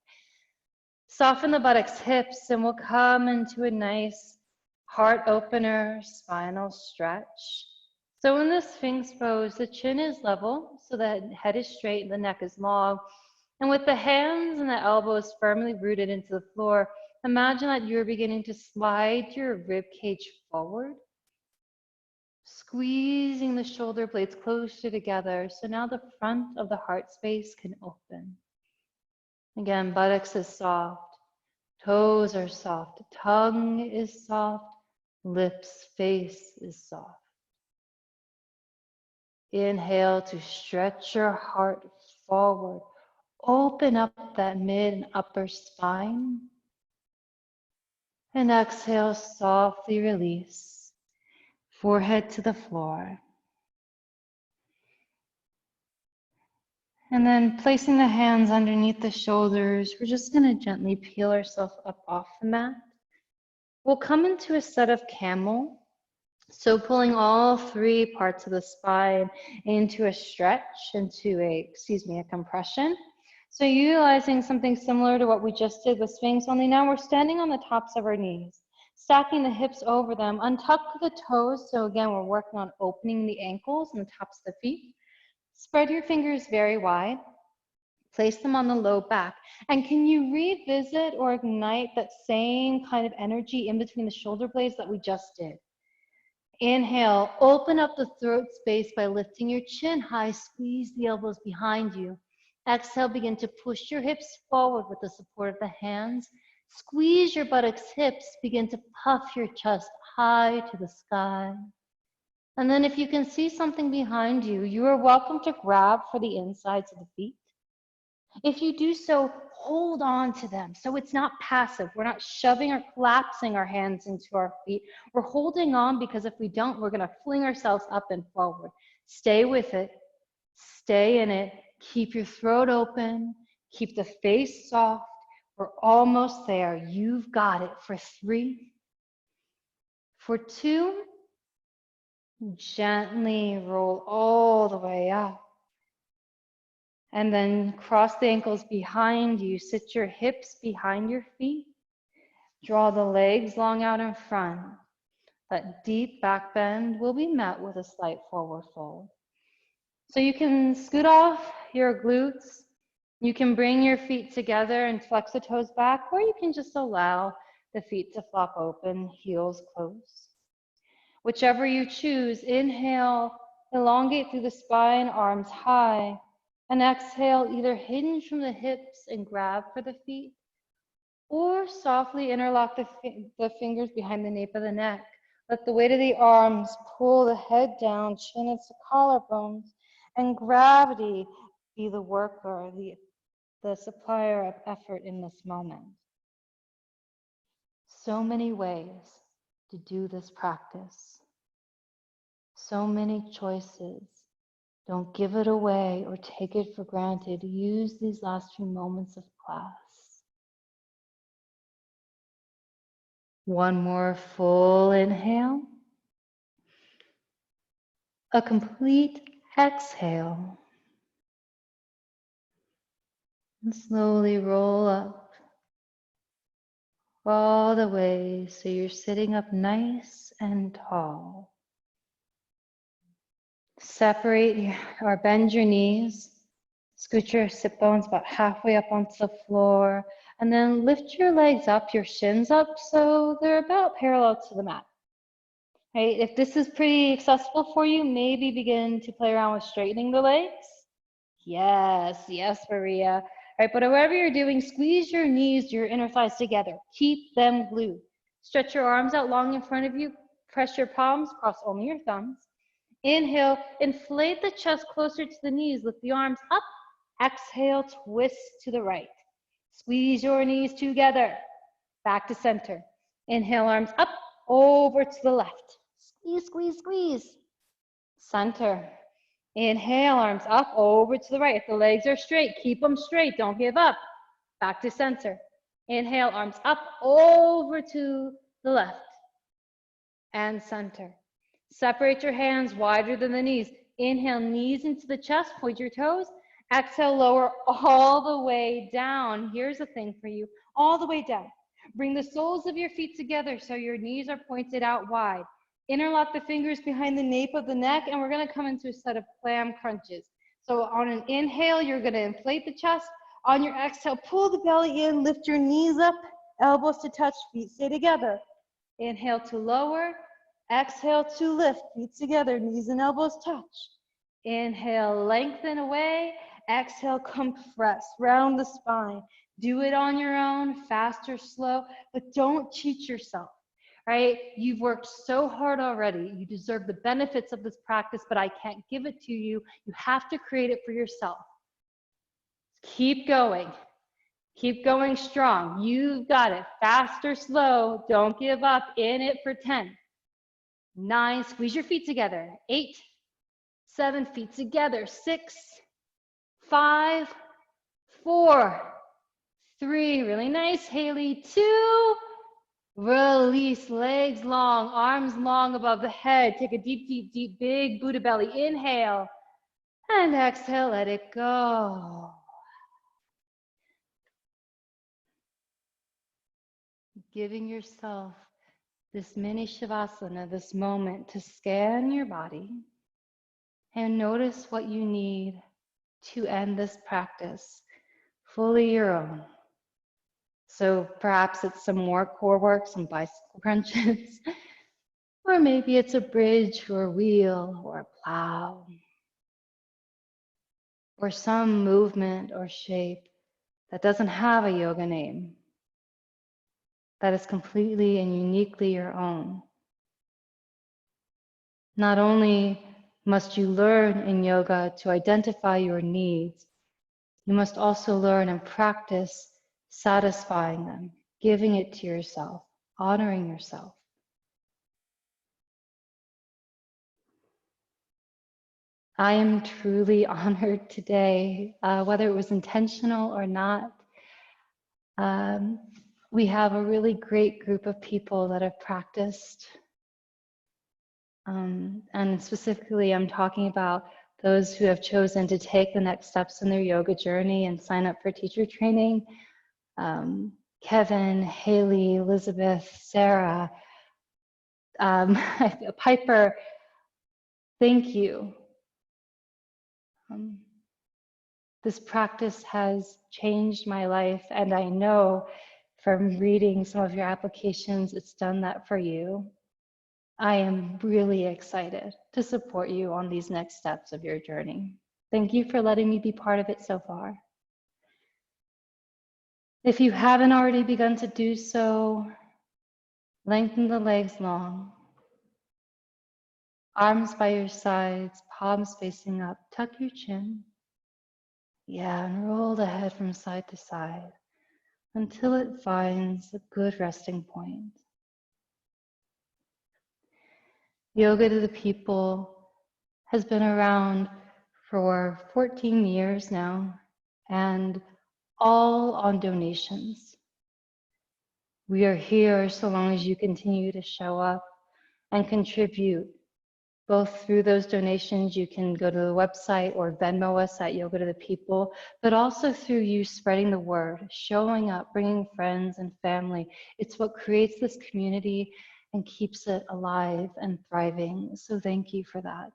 Soften the buttocks, hips, and we'll come into a nice heart opener, spinal stretch. So in the Sphinx pose, the chin is level, so the head is straight and the neck is long. And with the hands and the elbows firmly rooted into the floor, imagine that you're beginning to slide your rib cage forward, squeezing the shoulder blades closer together. So now the front of the heart space can open. Again, buttocks is soft, toes are soft, tongue is soft, lips, face is soft. Inhale to stretch your heart forward. Open up that mid and upper spine. And exhale, softly release. Forehead to the floor. And then placing the hands underneath the shoulders, we're just going to gently peel ourselves up off the mat. We'll come into a set of camel. So pulling all three parts of the spine into a stretch, into a compression. So utilizing something similar to what we just did with Sphinx, only now we're standing on the tops of our knees, stacking the hips over them, untuck the toes. So again, we're working on opening the ankles and the tops of the feet. Spread your fingers very wide. Place them on the low back. And can you revisit or ignite that same kind of energy in between the shoulder blades that we just did? Inhale, open up the throat space by lifting your chin high, squeeze the elbows behind you. Exhale, begin to push your hips forward with the support of the hands. Squeeze your buttocks, hips, begin to puff your chest high to the sky. And then if you can see something behind you, you are welcome to grab for the insides of the feet. If you do so, hold on to them. So it's not passive. We're not shoving or collapsing our hands into our feet. We're holding on because if we don't, we're going to fling ourselves up and forward. Stay with it. Stay in it. Keep your throat open. Keep the face soft. We're almost there. You've got it. For 3. For 2, gently roll all the way up. And then cross the ankles behind you. Sit your hips behind your feet. Draw the legs long out in front. That deep back bend will be met with a slight forward fold. So you can scoot off your glutes. You can bring your feet together and flex the toes back, or you can just allow the feet to flop open, heels close. Whichever you choose, inhale, elongate through the spine, arms high. And exhale, either hinge from the hips and grab for the feet, Or softly interlock the fingers behind the nape of the neck. Let the weight of the arms pull the head down, chin into collarbones, and gravity be the worker, the supplier of effort in this moment. So many ways to do this practice. So many choices. Don't give it away or take it for granted. Use these last few moments of class. One more full inhale. A complete exhale. And slowly roll up all the way so you're sitting up nice and tall. Separate or bend your knees. Scoot your sit bones about halfway up onto the floor. And then lift your legs up, your shins up, so they're about parallel to the mat. Right? If this is pretty accessible for you, maybe begin to play around with straightening the legs. Yes, Maria. All right, but whatever you're doing, squeeze your knees to your inner thighs together. Keep them glued. Stretch your arms out long in front of you. Press your palms, cross only your thumbs. Inhale, inflate the chest closer to the knees. Lift the arms up. Exhale, twist to the right. Squeeze your knees together. Back to center. Inhale, arms up, over to the left. Squeeze, squeeze, squeeze. Center. Inhale, arms up, over to the right. If the legs are straight, keep them straight. Don't give up. Back to center. Inhale, arms up, over to the left. And center. Separate your hands wider than the knees. Inhale, knees into the chest, point your toes. Exhale, lower all the way down. Here's a thing for you, all the way down. Bring the soles of your feet together so your knees are pointed out wide. Interlock the fingers behind the nape of the neck, and we're gonna come into a set of clam crunches. So on an inhale, you're gonna inflate the chest. On your exhale, pull the belly in, lift your knees up, elbows to touch, feet stay together. Inhale to lower, exhale to lift, feet together, knees and elbows touch. Inhale, lengthen away. Exhale, compress, round the spine. Do it on your own, fast or slow, but don't cheat yourself, right? You've worked so hard already. You deserve the benefits of this practice, but I can't give it to you. You have to create it for yourself. Keep going. Keep going strong. You've got it. Fast or slow, don't give up. In it for 10. 9, squeeze your feet together. 8, 7, feet together. 6, 5, 4, 3, really nice, Haley. 2, release, legs long, arms long above the head. Take a deep, deep, deep, big Buddha belly. Inhale and exhale, let it go. Giving yourself this mini Shavasana, this moment to scan your body and notice what you need to end this practice fully your own. So perhaps it's some more core work, some bicycle crunches, or maybe it's a bridge or a wheel or a plow, or some movement or shape that doesn't have a yoga name, that is completely and uniquely your own. Not only must you learn in yoga to identify your needs, you must also learn and practice satisfying them, giving it to yourself, honoring yourself. I am truly honored today, whether it was intentional or not. We have a really great group of people that have practiced. And specifically, I'm talking about those who have chosen to take the next steps in their yoga journey and sign up for teacher training. Kevin, Haley, Elizabeth, Sarah, Piper, thank you. This practice has changed my life, and I know from reading some of your applications, it's done that for you. I am really excited to support you on these next steps of your journey. Thank you for letting me be part of it so far. If you haven't already begun to do so, lengthen the legs long. Arms by your sides, palms facing up. Tuck your chin. Yeah, and roll the head from side to side until it finds a good resting point. Yoga to the People has been around for 14 years now, and all on donations. We are here so long as you continue to show up and contribute. Both through those donations, you can go to the website or Venmo us at Yoga to the People, but also through you spreading the word, showing up, bringing friends and family. It's what creates this community and keeps it alive and thriving. So thank you for that.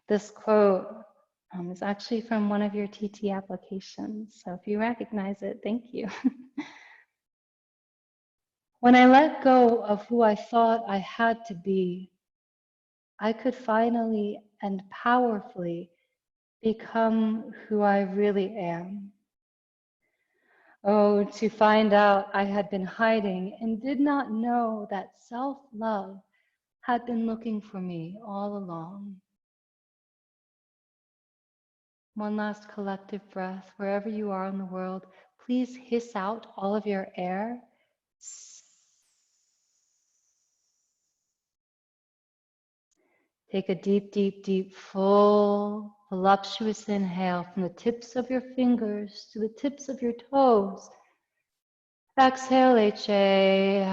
This quote is actually from one of your TT applications. So if you recognize it, thank you. When I let go of who I thought I had to be, I could finally and powerfully become who I really am. Oh, to find out I had been hiding and did not know that self-love had been looking for me all along. One last collective breath, wherever you are in the world, please hiss out all of your air. Take a deep, deep, deep, full, voluptuous inhale from the tips of your fingers to the tips of your toes. Exhale, HA.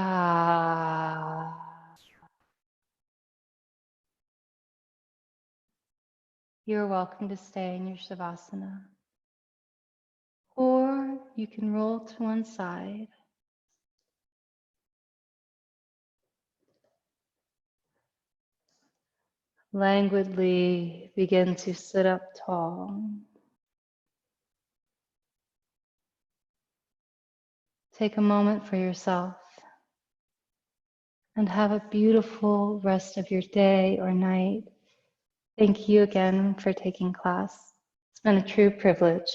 You're welcome to stay in your Shavasana. Or you can roll to one side. Languidly begin to sit up tall. Take a moment for yourself and have a beautiful rest of your day or night. Thank you again for taking class. It's been a true privilege.